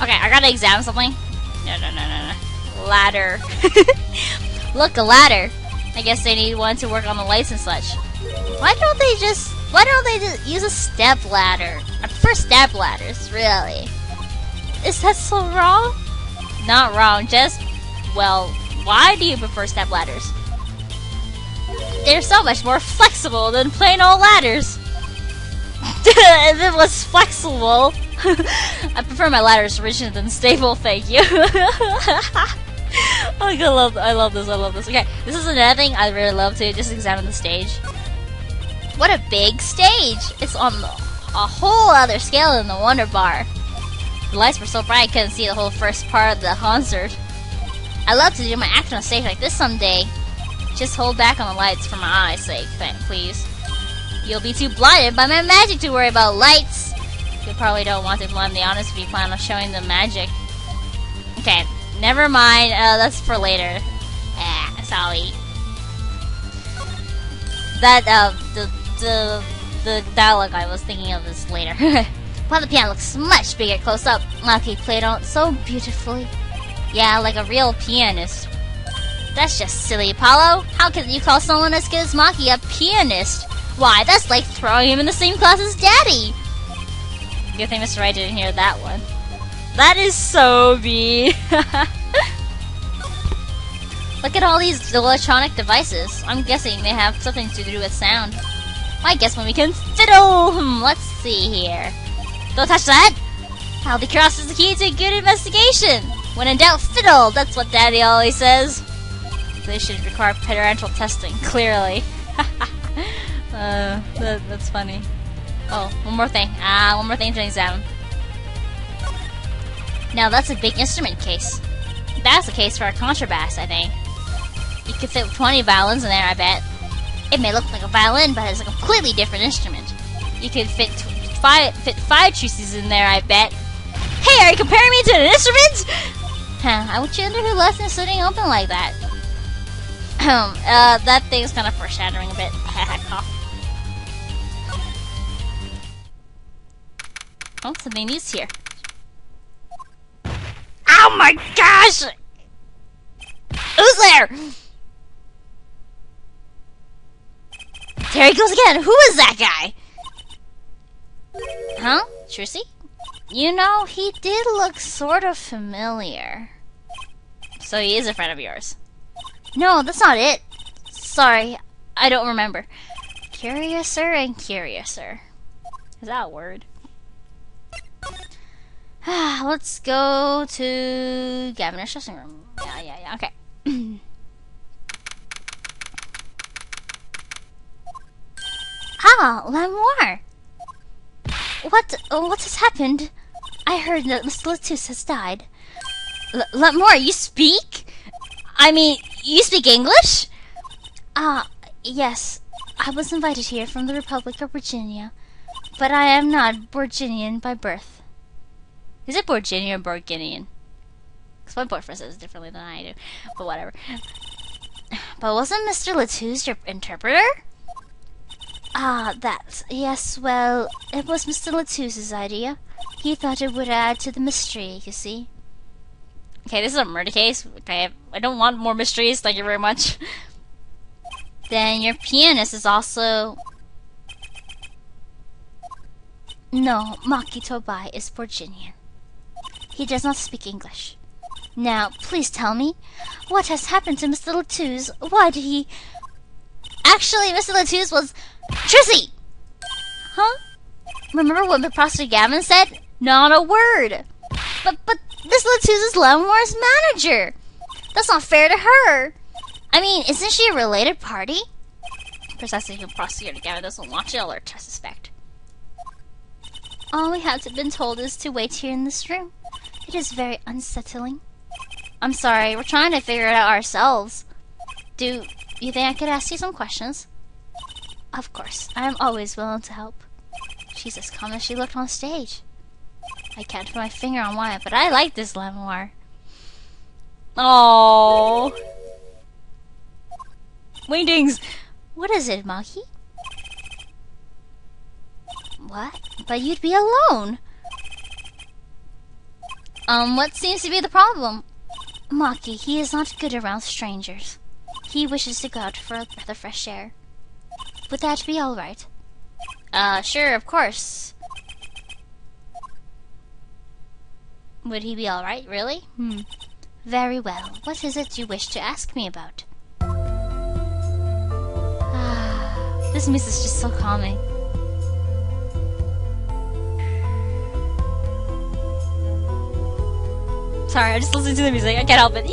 Okay, I gotta examine something. No. Ladder. Look, a ladder. I guess they need one to work on the lights and such. Why don't they just use a step ladder? I prefer step ladders, really. Is that so wrong? Not wrong, just, well, why do you prefer step ladders? They're so much more flexible than plain old ladders. If it was flexible, I prefer my ladders rigid than stable, thank you. I love this. Okay, this is another thing I really love to just examine the stage. What a big stage! It's on a whole other scale than the Wonder Bar. The lights were so bright I couldn't see the whole first part of the concert. I'd love to do my act on a stage like this someday. Just hold back on the lights for my eyes' sake, please. You'll be too blinded by my magic to worry about lights. You probably don't want to blind the audience if you plan on showing them magic. Okay, never mind. That's for later. Sorry. That the dialogue I was thinking of is later. While the piano looks much bigger close up, Maki played on it so beautifully. Yeah, like a real pianist. That's just silly, Apollo. How can you call someone as good as Maki a pianist? Why, that's like throwing him in the same class as Daddy. Good thing Mr. Wright didn't hear that one. That is so mean. Look at all these electronic devices. I'm guessing they have something to do with sound. I guess when we can fiddle. Let's see here. Don't touch that. Healthy cross is the key to good investigation. When in doubt, fiddle. That's what Daddy always says. They should require parental testing. Clearly. That's funny. Oh, one more thing. One more thing to examine. Now that's a big instrument case. That's the case for a contrabass, I think. You could fit 20 violins in there, I bet. It may look like a violin, but it's a completely different instrument. You could fit five Trucys in there, I bet. Hey, are you comparing me to an instrument? I wonder who left him sitting open like that. That thing's kind of foreshadowing a bit. Oh, something news here. Oh my gosh! Who's there? There he goes again. Who is that guy? Huh? Trucy? You know, he did look sort of familiar. So he is a friend of yours. No, that's not it. Sorry, I don't remember. Curiouser and curiouser. Is that a word? Let's go to Gavin's dressing room. Yeah, okay. Lamiroir! What has happened? I heard that Mr. Latus has died. Lamiroir, you speak? I mean, you speak English? Yes. I was invited here from the Republic of Virginia, but I am not Borginian by birth. Is it Borginian or Borginian? Because my boyfriend says it differently than I do, but whatever. But wasn't Mr. Latus your interpreter? Yes, well, it was Mr. Latus's idea. He thought it would add to the mystery, you see. Okay, this is a murder case. Okay, I don't want more mysteries, thank you very much. Then your pianist is also... No, Maki Tobai is Virginian. He does not speak English. Now, please tell me, what has happened to Mr. Latus? Why did he... Actually, Mr. Latus was... Trucy! Huh? Remember what the prosecutor Gavin said? Not a word! But this Latus is Lamiroir's manager! That's not fair to her! I mean, isn't she a related party? Precisely who Prosecutor Gavin doesn't want you to suspect. All we have been told is to wait here in this room. It is very unsettling. I'm sorry, we're trying to figure it out ourselves. Do you think I could ask you some questions? Of course, I am always willing to help. She's as calm as she looked on stage. I can't put my finger on why, but I like this Lamiroir. Oh, Wingdings! What is it, Maki? What? But you'd be alone. What seems to be the problem? Maki, he is not good around strangers. He wishes to go out for a breath of fresh air. Would that be alright? Sure, of course. Would he be alright, really? Very well. What is it you wish to ask me about? This music is just so calming. Sorry, I'm just listening to the music. I can't help it.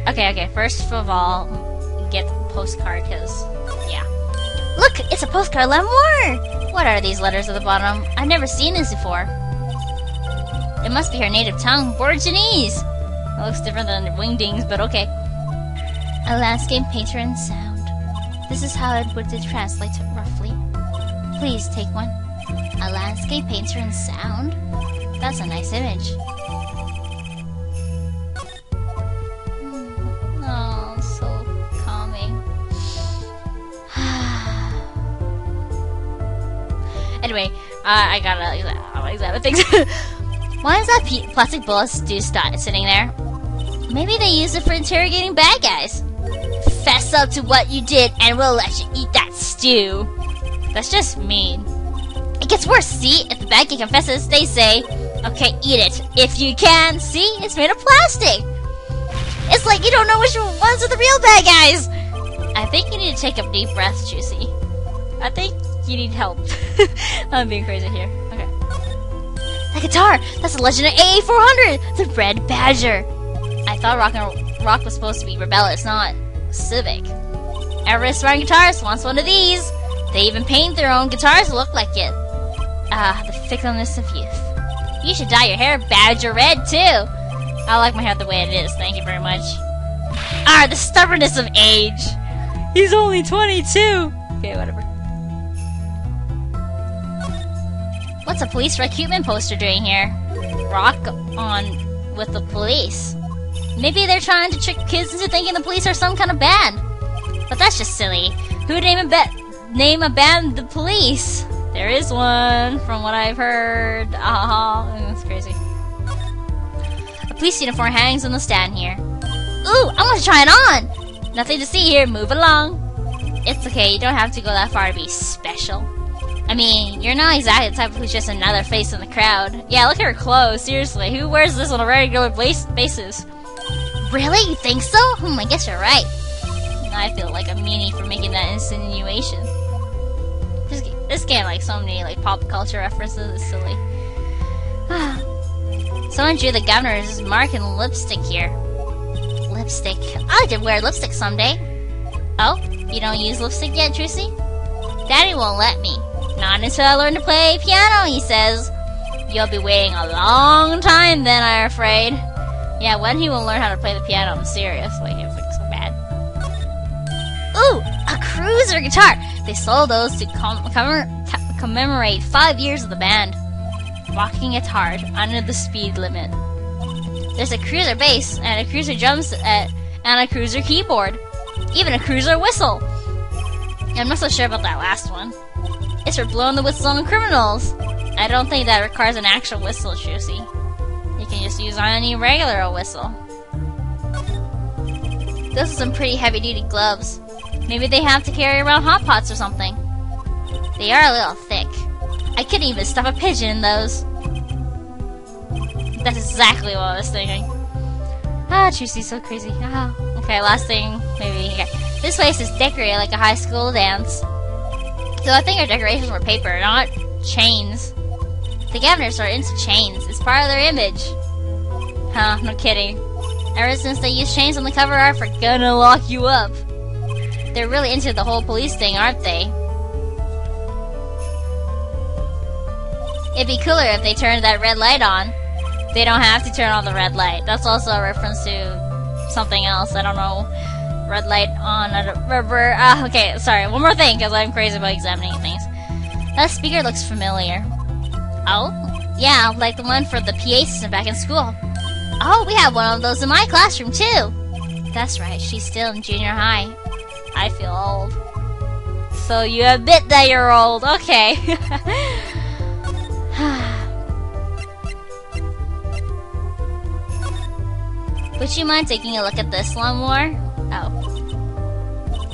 Okay. Okay. First of all, get the postcard, because, yeah. Look! It's a postcard, Lamiroir! What are these letters at the bottom? I've never seen this before. It must be her native tongue, Borginese! It looks different than Wingdings, but okay. A landscape painter and sound. This is how it would translate roughly. Please take one. A landscape painter and sound? That's a nice image. Oh, so calming. Anyway, I gotta examine things. Why is that plastic bullet stew sitting there? Maybe they use it for interrogating bad guys. Fess up to what you did and we'll let you eat that stew. That's just mean. It gets worse, see? If the bad guy confesses, they say, okay, eat it. If you can, see? It's made of plastic. It's like you don't know which ones are the real bad guys. I think you need to take a deep breath, Trucy. I think you need help. I'm being crazy here. Okay. The guitar! That's the legend of AA400! The Red Badger! I thought rock was supposed to be rebellious, not civic. Every aspiring guitarist wants one of these. They even paint their own guitars to look like it. The fickleness of youth. You should dye your hair badger red, too. I like my hair the way it is, thank you very much. The stubbornness of age. He's only 22. Okay, whatever. What's a police recruitment poster doing here? Rock on with the police. Maybe they're trying to trick kids into thinking the police are some kind of band. But that's just silly. Who would name a band the police? There is one, from what I've heard. That's crazy. A police uniform hangs on the stand here. Ooh, I want to try it on! Nothing to see here, move along. It's okay, you don't have to go that far to be special. I mean, you're not exactly the type who's just another face in the crowd. Yeah, look at her clothes, seriously. Who wears this on a regular basis? Really? You think so? I guess you're right. I feel like a meanie for making that insinuation. This game, like, so many, like, pop culture references is silly. Someone drew the governor's mark in lipstick here. Lipstick. I'd like to wear lipstick someday. Oh? You don't use lipstick yet, Trucy? Daddy won't let me. Not until I learn to play piano, he says. You'll be waiting a long time then, I'm afraid. Yeah, when he will learn how to play the piano, I'm serious. Like, it's like so bad. Ooh! A cruiser guitar! They sold those to commemorate 5 years of the band. Walking it hard, under the speed limit. There's a cruiser bass, and a cruiser drums, and a cruiser keyboard. Even a cruiser whistle. I'm not so sure about that last one. It's for blowing the whistle on criminals. I don't think that requires an actual whistle, Trucy. You can just use any regular whistle. Those are some pretty heavy-duty gloves. Maybe they have to carry around hot pots or something. They are a little thick. I could even stuff a pigeon in those. That's exactly what I was thinking. Trucy's so crazy. Okay, last thing, maybe. Okay. This place is decorated like a high school dance. So I think our decorations were paper, not chains. The governors are into chains. It's part of their image. No kidding. Ever since they use chains on the cover art for gonna lock you up. They're really into the whole police thing, aren't they? It'd be cooler if they turned that red light on. They don't have to turn on the red light. That's also a reference to something else. I don't know. Red light on. I don't remember. Okay, sorry. One more thing, because I'm crazy about examining things. That speaker looks familiar. Oh? Yeah, like the one for the PA system back in school. Oh, we have one of those in my classroom, too. That's right. She's still in junior high. I feel old. So you admit that you're old. Okay. Would you mind taking a look at this, Lamiroir? Oh.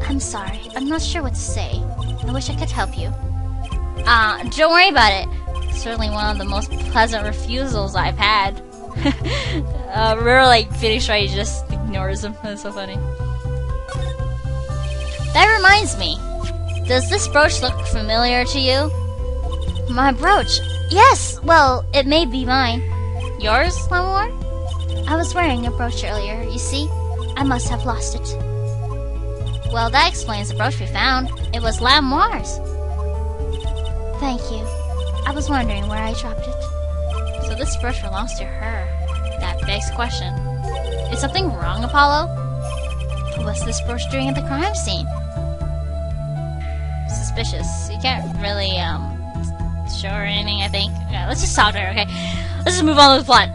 I'm sorry. I'm not sure what to say. I wish I could help you. Don't worry about it. Certainly one of the most pleasant refusals I've had. We're like feeling shy, he just ignores him. That's so funny. That reminds me. Does this brooch look familiar to you? My brooch? Yes! Well, it may be mine. Yours, Lamiroir? I was wearing a brooch earlier, you see? I must have lost it. Well, that explains the brooch we found. It was Lamiroir's. Thank you. I was wondering where I dropped it. So this brooch belongs to her. That begs the question. Is something wrong, Apollo? What's this brooch doing at the crime scene? Suspicious. You can't really, show her anything, I think. Okay, let's just talk to her, okay? Let's just move on with the plot.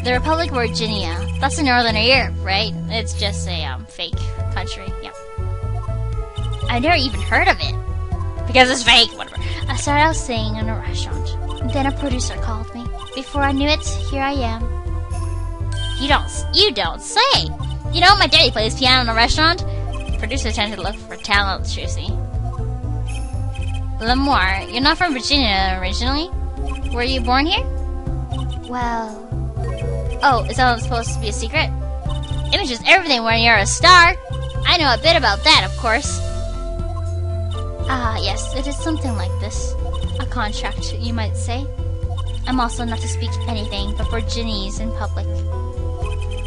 The Republic of Virginia. That's in Northern Europe, right? It's just a, fake country. Yeah. I never even heard of it. Because it's fake, whatever. I started out singing in a restaurant. Then a producer called me. Before I knew it, here I am. You don't say! You know, my daddy plays piano in a restaurant. Producers tend to look for talent, Trucy. Lamiroir, you're not from Virginia originally? Were you born here? Well... Oh, is that supposed to be a secret? Images everything when you're a star! I know a bit about that, of course. Ah, yes, it is something like this. A contract, you might say. I'm also not to speak anything but Virginiese in public.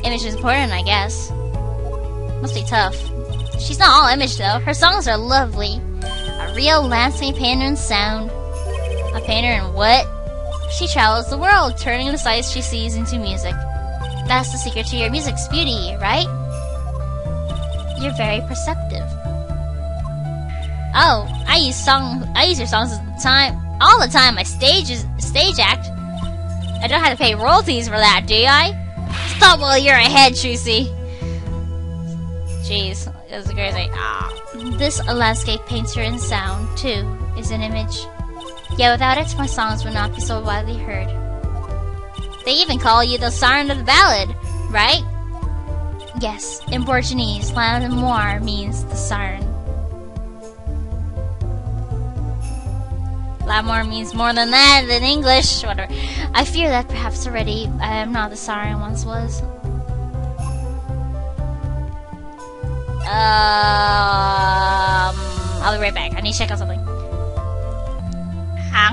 Image is important, I guess. Must be tough. She's not all image, though. Her songs are lovely. A real landscape painter in sound. A painter in what? She travels the world, turning the sights she sees into music. That's the secret to your music's beauty, right? You're very perceptive. Oh, I use your songs all the time. My stage act. I don't have to pay royalties for that, do I? Stop while you're ahead, Trucy. Jeez, this is crazy. This landscape painter in sound, too, is an image. Yeah, without it, my songs would not be so widely heard. They even call you the siren of the ballad, right? Yes, in Portuguese, Lamiroir means the siren. Lamiroir means more than that in English. Whatever. I fear that perhaps already I am not the siren once was. I'll be right back. I need to check out something.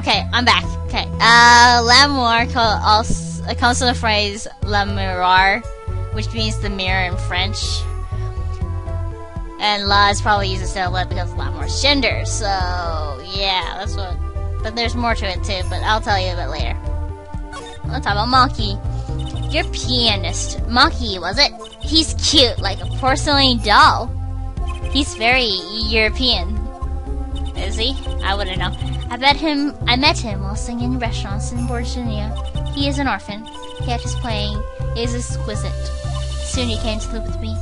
Okay, I'm back. Okay. Lamiroir comes from the phrase Lamiroir, which means the mirror in French. And La is probably used instead of La because Lamioir's gender. So, yeah, that's what. But there's more to it too, but I'll tell you a bit later. Let's talk about Maki. Your pianist. Maki, was it? He's cute, like a porcelain doll. He's very European. Is he? I wouldn't know. I met him while singing in restaurants in Virginia. He is an orphan, yet his playing is exquisite. Soon he came to live with me.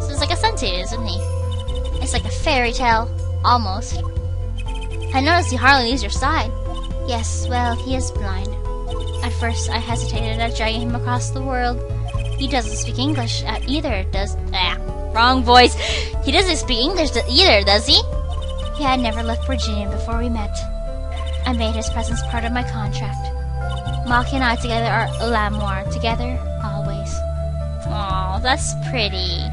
So it's like a son to you, isn't he? It's like a fairy tale. Almost. I noticed he hardly leaves your side. Yes, well, he is blind. At first, I hesitated at dragging him across the world. He doesn't speak English either, wrong voice. He doesn't speak English either, does he? He had never left Virginia before we met. I made his presence part of my contract. Maki and I together are Lamiroir, together, always. Aw, that's pretty.